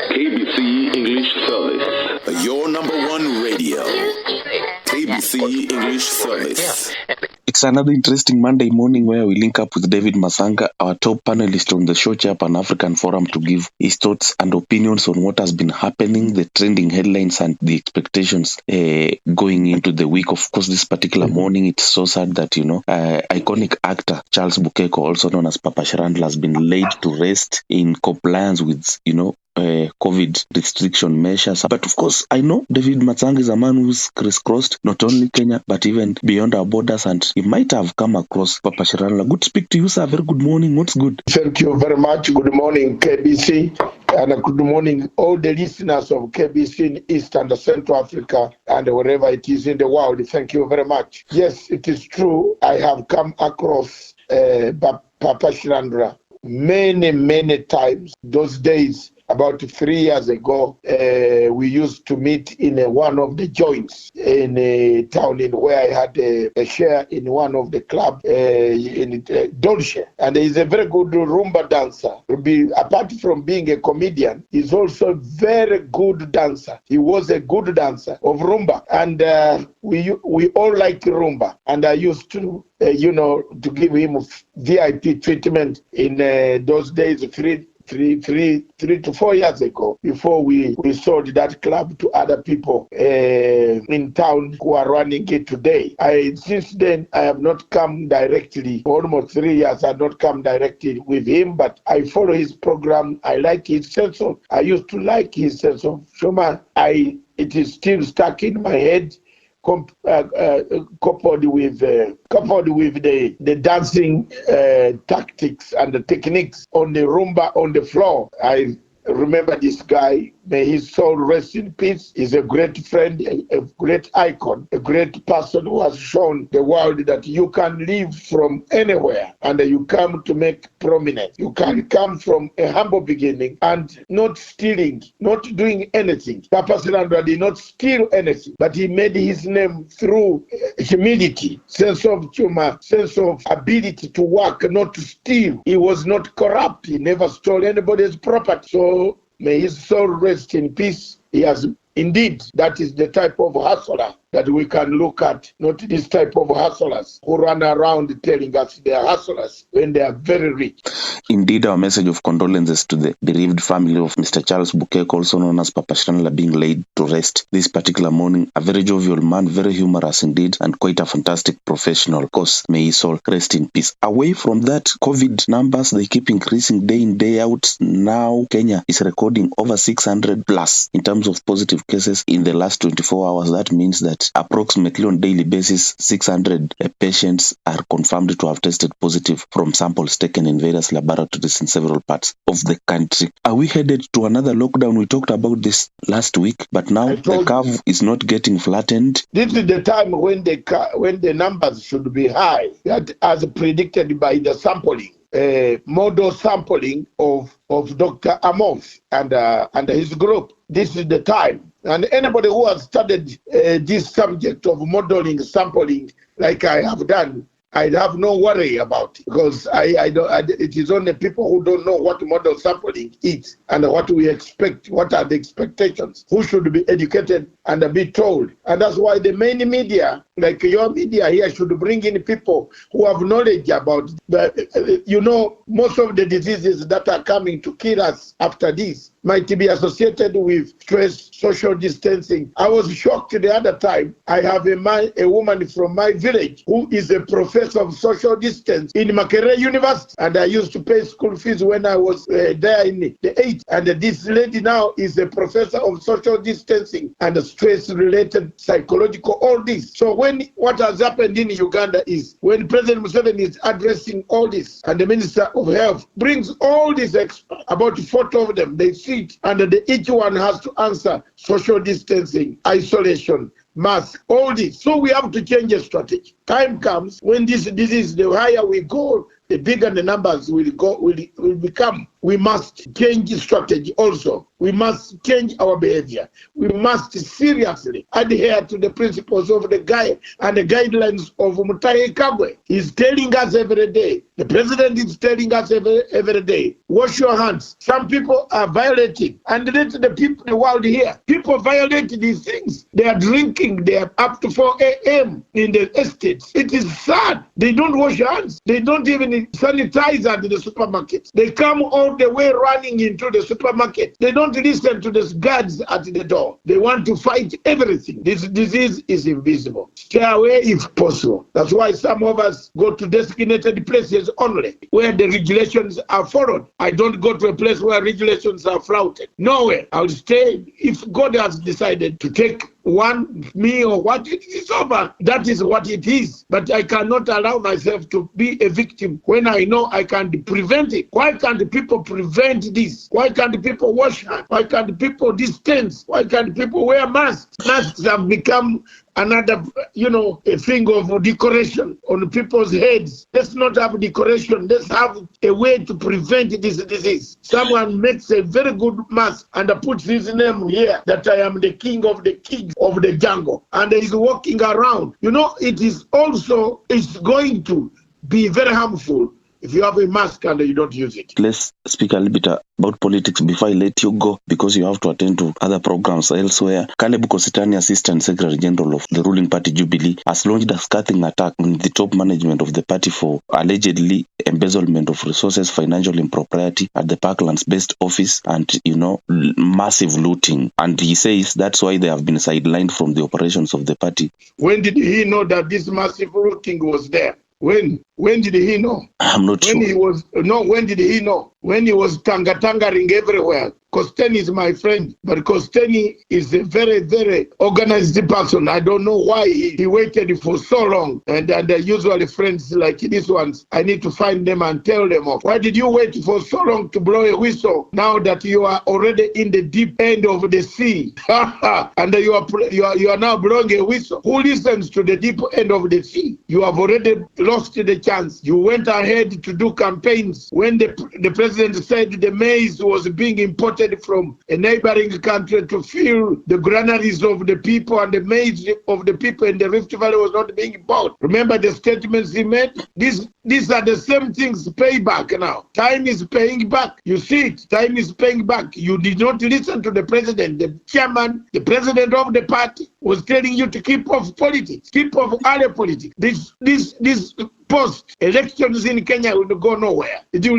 KBC English Service. Your number one radio. KBC English Service. It's another interesting Monday morning where we link up with David Matsanga, our top panelist on the show, Chair Pan-African Forum, to give his thoughts and opinions on what has been happening, the trending headlines and the expectations going into the week. Of course, this particular morning, it's so sad that, iconic actor Charles Bukeko, also known as Papa Sharandla, has been laid to rest in compliance with, COVID restriction measures. But of course, I know David Matsanga is a man who's crisscrossed not only Kenya, but even beyond our borders, and he might have come across Papa Sharandla. Good to speak to you, sir. Very good morning. What's good? Thank you very much. Good morning, KBC, and good morning, all the listeners of KBC in East and Central Africa and wherever it is in the world. Thank you very much. Yes, it is true. I have come across Papa Sharandla many times. Those days, about 3 years ago, we used to meet in one of the joints in a town in where I had a share in one of the club in Dolce. And he's a very good rumba dancer. Apart from being a comedian, he's also a very good dancer. He was a good dancer of rumba. And we all like rumba. And I used to to give him VIP treatment in those days, 3 to 4 years ago, before we sold that club to other people in town who are running it today. Since then, I have not come directly. For almost 3 years, I have not come directly with him, but I follow his program. I like his sense of, I used to like his sense of humor. It is still stuck in my head. Coupled with the dancing tactics and the techniques on the rumba on the floor. I remember this guy. May his soul rest in peace. He's a great friend, a great icon, a great person who has shown the world that you can live from anywhere and you come to make prominence. You can come from a humble beginning and not stealing, not doing anything. Papa Sharandla did not steal anything, but he made his name through humility, sense of humor, sense of ability to work, not to steal. He was not corrupt. He never stole anybody's property. So may his soul rest in peace. He has indeed, that is the type of hustler that we can look at, not this type of hustlers who run around telling us they are hustlers when they are very rich. Indeed, our message of condolences to the bereaved family of Mr. Charles Bukeko, also known as Papa Sharandla, being laid to rest this particular morning. A very jovial man, very humorous indeed, and quite a fantastic professional. Of course, may his soul rest in peace. Away from that, COVID numbers, they keep increasing day in, day out. Now, Kenya is recording over 600 plus in terms of positive cases in the last 24 hours. That means that approximately on daily basis, 600 patients are confirmed to have tested positive from samples taken in various laboratories in several parts of the country. Are we headed to another lockdown? We talked about this last week, but now the curve is not getting flattened. This is the time when the numbers should be high, that as predicted by the sampling. Model sampling of Dr. Amos and his group. This is the time. And anybody who has studied this subject of modeling sampling, like I have done, I'd have no worry about it, because it is only people who don't know what model sampling is and what we expect, what are the expectations, who should be educated and be told. And that's why the main media, like your media here, should bring in people who have knowledge about most of the diseases that are coming to kill us after this might be associated with stress, social distancing. I was shocked the other time. I have a woman from my village who is a professor of social distance in Makerere University, and I used to pay school fees when I was there in the 8th. And this lady now is a professor of social distancing and stress-related psychological, all this. So what has happened in Uganda is when President Museveni is addressing all this, and the Minister of Health brings all these experts, about 40 of them, they sit, and each one has to answer social distancing, isolation, mask, all this. So we have to change the strategy. Time comes when this disease, the higher we go, the bigger the numbers will become. We must change strategy also. We must change our behavior. We must seriously adhere to the principles of the guy and the guidelines of Mutahi Kagwe. He's telling us every day. The president is telling us every day. Wash your hands. Some people are violating. And let the people, the world hear. People violate these things. They are drinking. They are up to 4 a.m. in the estates. It is sad. They don't wash hands. They don't even sanitize at the supermarket. They come all the way running into the supermarket. They don't listen to the guards at the door. They want to fight everything. This disease is invisible. Stay away if possible. That's why some of us go to designated places only, where the regulations are followed. I don't go to a place where regulations are flouted. Nowhere. I'll stay. If God has decided to take me or what, it is over. That is what it is. But I cannot allow myself to be a victim when I know I can prevent it. Why can't the people prevent this? Why can't the people wash hands? Why can't the people distance? Why can't the people wear masks? Masks have become another, a thing of decoration on people's heads. Let's not have decoration. Let's have a way to prevent this disease. Someone makes a very good mask and puts his name here, that I am the king of the kings of the jungle. And he's walking around. It is also, it's going to be very harmful if you have a mask and you don't use it. Let's speak a little bit about politics before I let you go, because you have to attend to other programs elsewhere. Caleb Kositani, Assistant Secretary General of the ruling party Jubilee, has launched a scathing attack on the top management of the party for allegedly embezzlement of resources, financial impropriety at the Parklands-based office, and, massive looting. And he says that's why they have been sidelined from the operations of the party. When did he know that this massive looting was there? When did he know? I'm not sure. When did he know? When he was tangering everywhere. Kosteni is my friend, but Kosteni is a very, very organized person. I don't know why he waited for so long. And they're usually friends like these ones. I need to find them and tell them off. Why did you wait for so long to blow a whistle now that you are already in the deep end of the sea? And you are now blowing a whistle. Who listens to the deep end of the sea? You have already lost the chance. You went ahead to do campaigns when the president said the maize was being imported from a neighboring country to fill the granaries of the people, and the maize of the people in the Rift Valley was not being bought. Remember the statements he made? These are the same things pay back now. Time is paying back. You see it. Time is paying back. You did not listen to the president. The chairman, the president of the party was telling you to keep off politics, keep off other politics. This post-elections in Kenya will go nowhere. It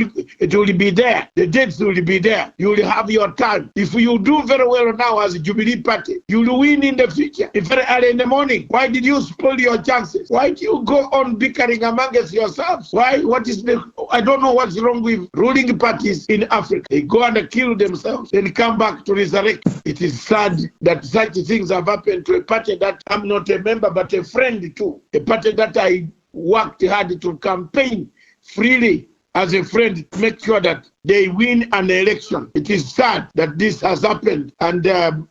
will be there. The dates will be there. You will have your time. If you do very well now as a Jubilee party, you will win in the future. If very early in the morning, why did you spoil your chances? Why do you go on bickering amongst yourselves? I don't know what's wrong with ruling parties in Africa. They go and kill themselves, then come back to resurrect. It is sad that such things have happened to a party that I'm not a member, but a friend too. A party that I worked hard to campaign freely as a friend to make sure that they win an election. It is sad that this has happened. And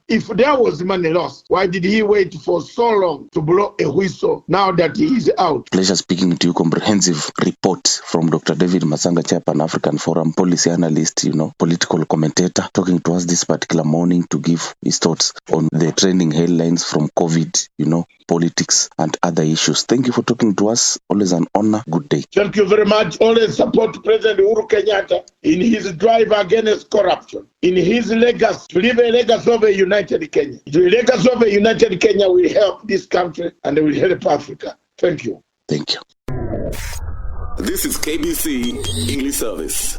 if there was money lost, why did he wait for so long to blow a whistle now that he is out? Pleasure speaking to you. Comprehensive report from Dr. David Matsanga, Chair Pan-African Forum, policy analyst, political commentator, talking to us this particular morning to give his thoughts on the trending headlines from COVID, politics and other issues. Thank you for talking to us. Always an honor. Good day. Thank you very much. Always support President Uhuru Kenyatta in his drive against corruption, in his legacy, to leave a legacy of a united Kenya. The legacy of a united Kenya will help this country and will help Africa. Thank you. Thank you. This is KBC English Service.